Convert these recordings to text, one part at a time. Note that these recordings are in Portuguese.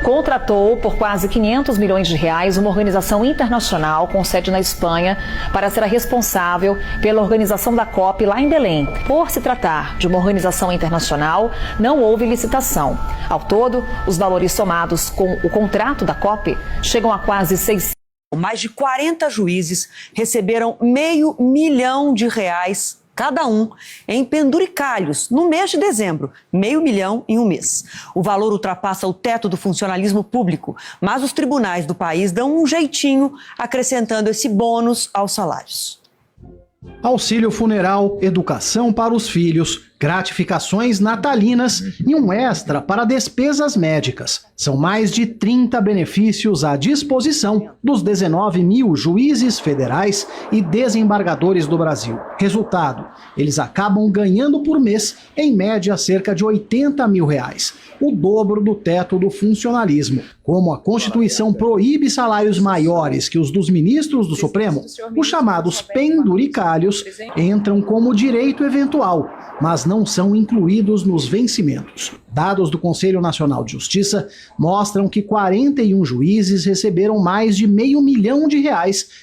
contratou por quase 500 milhões de reais uma organização internacional com sede na Espanha para ser a responsável pela organização da COP lá em Belém. Por se tratar de uma organização internacional, não houve licitação. Ao todo, os valores somados com o contrato da COP chegam a quase 600. Mais de 40 juízes receberam R$500 milhão cada um em penduricalhos no mês de dezembro, R$500 milhão em um mês. O valor ultrapassa o teto do funcionalismo público, mas os tribunais do país dão um jeitinho acrescentando esse bônus aos salários. Auxílio funeral, educação para os filhos, gratificações natalinas e um extra para despesas médicas. São mais de 30 benefícios à disposição dos 19 mil juízes federais e desembargadores do Brasil. Resultado, eles acabam ganhando por mês, em média, cerca de R$80 mil, o dobro do teto do funcionalismo. Como a Constituição proíbe salários maiores que os dos ministros do Supremo, os chamados penduricalhos entram como direito eventual, mas não são incluídos nos vencimentos. Dados do Conselho Nacional de Justiça mostram que 41 juízes receberam mais de R$500 milhão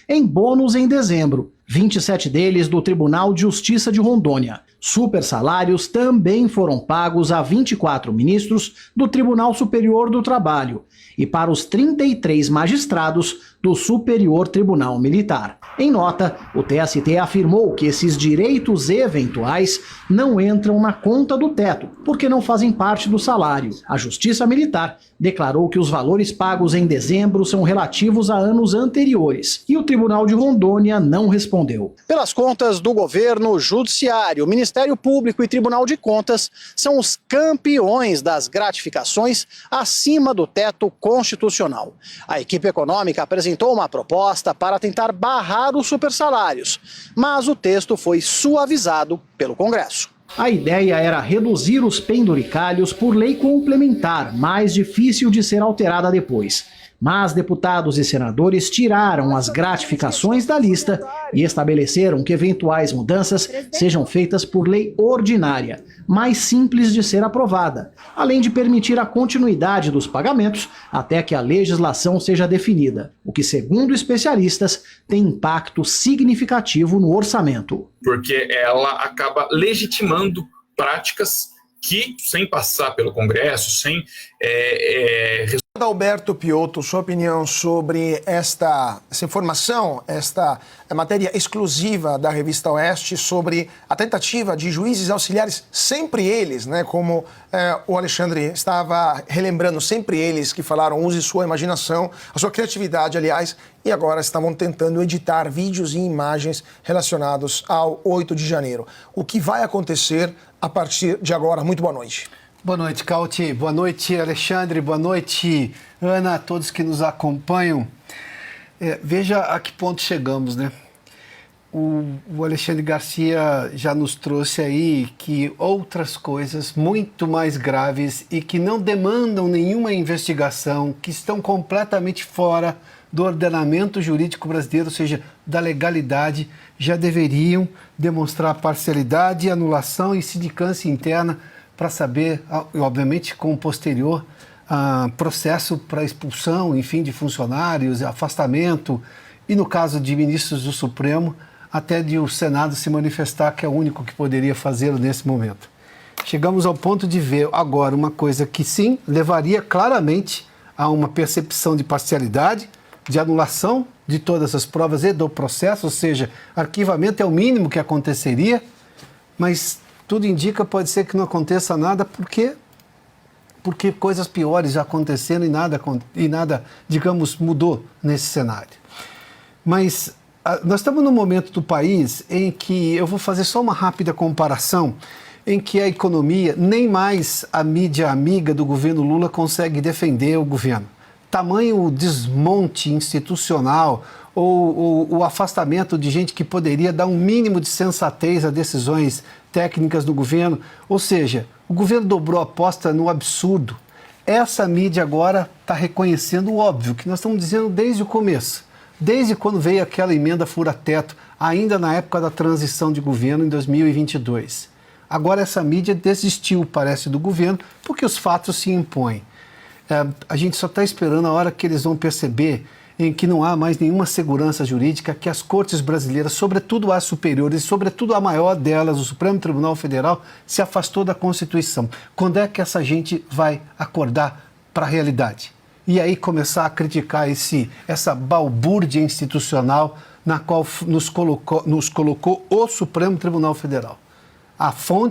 em bônus em dezembro, 27 deles do Tribunal de Justiça de Rondônia. Super salários também foram pagos a 24 ministros do Tribunal Superior do Trabalho e para os 33 magistrados do Superior Tribunal Militar. Em nota, o TST afirmou que esses direitos eventuais não entram na conta do teto, porque não fazem parte do salário. A Justiça Militar declarou que os valores pagos em dezembro são relativos a anos anteriores, e o Tribunal de Rondônia não respondeu. Pelas contas do governo, Judiciário, Ministério Público e Tribunal de Contas são os campeões das gratificações acima do teto constitucional. A equipe econômica apresentou uma proposta para tentar barrar os supersalários, mas o texto foi suavizado pelo Congresso. A ideia era reduzir os penduricalhos por lei complementar, mais difícil de ser alterada depois. Mas deputados e senadores tiraram as gratificações da lista e estabeleceram que eventuais mudanças sejam feitas por lei ordinária, mais simples de ser aprovada, além de permitir a continuidade dos pagamentos até que a legislação seja definida, o que, segundo especialistas, tem impacto significativo no orçamento. Porque ela acaba legitimando práticas que, sem passar pelo Congresso, sem Alberto Piotto, sua opinião sobre essa informação, esta matéria exclusiva da revista Oeste sobre a tentativa de juízes auxiliares, sempre eles, né, como o Alexandre estava relembrando, sempre eles que falaram, use sua imaginação, a sua criatividade, aliás, e agora estavam tentando editar vídeos e imagens relacionados ao 8 de janeiro. O que vai acontecer a partir de agora? Muito boa noite. Boa noite, Cauti. Boa noite, Alexandre. Boa noite, Ana, a todos que nos acompanham. Veja a que ponto chegamos, né? O Alexandre Garcia já nos trouxe aí que outras coisas muito mais graves e que não demandam nenhuma investigação, que estão completamente fora do ordenamento jurídico brasileiro, ou seja, da legalidade, já deveriam demonstrar parcialidade, anulação e sindicância interna para saber, obviamente, com o posterior processo para expulsão, enfim, de funcionários, afastamento, e no caso de ministros do Supremo, até de o Senado se manifestar, que é o único que poderia fazê-lo nesse momento. Chegamos ao ponto de ver agora uma coisa que, sim, levaria claramente a uma percepção de parcialidade, de anulação de todas as provas e do processo, ou seja, arquivamento é o mínimo que aconteceria, mas tudo indica, pode ser que não aconteça nada, porque coisas piores já aconteceram e nada, digamos, mudou nesse cenário. Mas nós estamos num momento do país em que, eu vou fazer só uma rápida comparação, em que a economia, nem mais a mídia amiga do governo Lula consegue defender o governo. Tamanho o desmonte institucional ou o afastamento de gente que poderia dar um mínimo de sensatez a decisões técnicas do governo. Ou seja, o governo dobrou a aposta no absurdo. Essa mídia agora está reconhecendo o óbvio, que nós estamos dizendo desde o começo, desde quando veio aquela emenda fura-teto, ainda na época da transição de governo em 2022. Agora essa mídia desistiu, parece, do governo, porque os fatos se impõem. A gente só está esperando a hora que eles vão perceber em que não há mais nenhuma segurança jurídica, que as cortes brasileiras, sobretudo as superiores, sobretudo a maior delas, o Supremo Tribunal Federal, se afastou da Constituição. Quando é que essa gente vai acordar para a realidade? E aí começar a criticar essa balbúrdia institucional na qual nos colocou o Supremo Tribunal Federal. A fonte